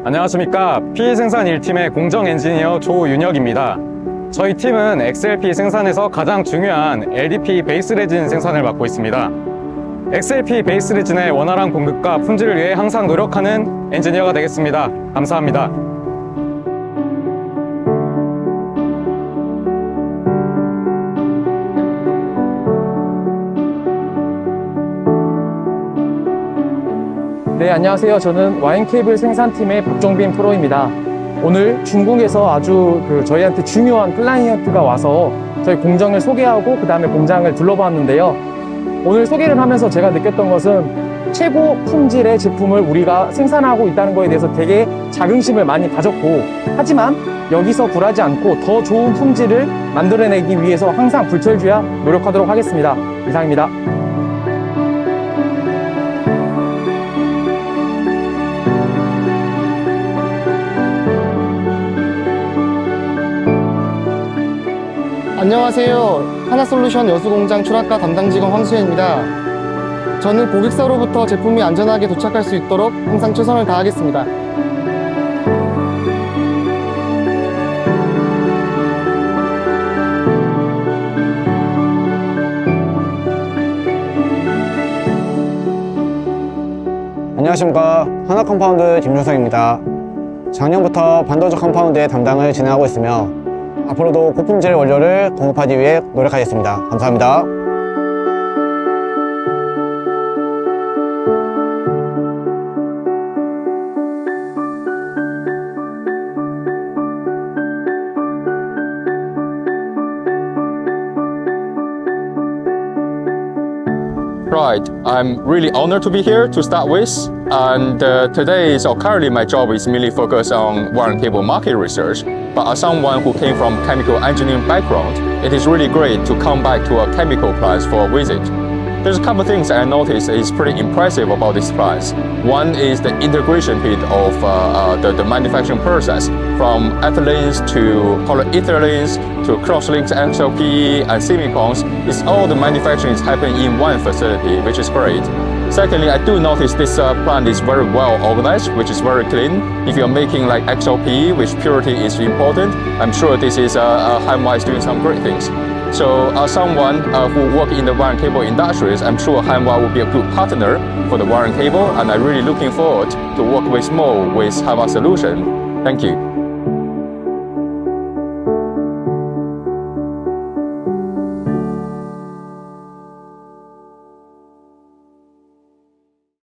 안녕하십니까. PE 생산 1팀의 공정 엔지니어 조윤혁입니다. 저희 팀은 XLPE 생산에서 가장 중요한 LDPE 베이스 레진 생산을 맡고 있습니다. XLPE 베이스 레진의 원활한 공급과 품질을 위해 항상 노력하는 엔지니어가 되겠습니다. 감사합니다. 네, 안녕하세요. 저는 와인 케이블 생산팀의 박종빈 프로입니다. 오늘 중국에서 아주 저희한테 중요한 클라이언트가 와서 저희 공정을 소개하고 그 다음에 공장을 둘러봤는데요. 오늘 소개를 하면서 제가 느꼈던 것은 최고 품질의 제품을 우리가 생산하고 있다는 거에 대해서 되게 자긍심을 많이 가졌고, 하지만 여기서 굴하지 않고 더 좋은 품질을 만들어내기 위해서 항상 불철주야 노력하도록 하겠습니다. 이상입니다. 안녕하세요. 한화솔루션 여수공장 출하과 담당 직원 황수현입니다. 저는 고객사로부터 제품이 안전하게 도착할 수 있도록 항상 최선을 다하겠습니다. 안녕하십니까. 한화컴파운드 김준성입니다. 작년부터 반도체 컴파운드의 담당을 진행하고 있으며 앞으로도 고품질 원료를 공급하기 위해 노력하겠습니다. 감사합니다. Right, I'm really honored to be here to start with, and currently my job is mainly focused on wire and cable market research, but as someone who came from chemical engineering background, it is really great to come back to a chemical plant for a visit. There's a couple of things I noticed is pretty impressive about this plant. One is the integration bit of the manufacturing process, from ethylenes to polyethylenes to cross-linked XLPE and Semicons. It's all the manufacturing is happening in one facility, which is great. Secondly, I do notice this plant is very well organized, which is very clean. If you're making like XLPE, which purity is important, I'm sure this is Hanwha is doing some great things. So as someone who work in the wire and cable industries, I'm sure Hanwha will be a good partner for the wire and cable, and I'm really looking forward to work with more with Hanwha Solutions. Thank you.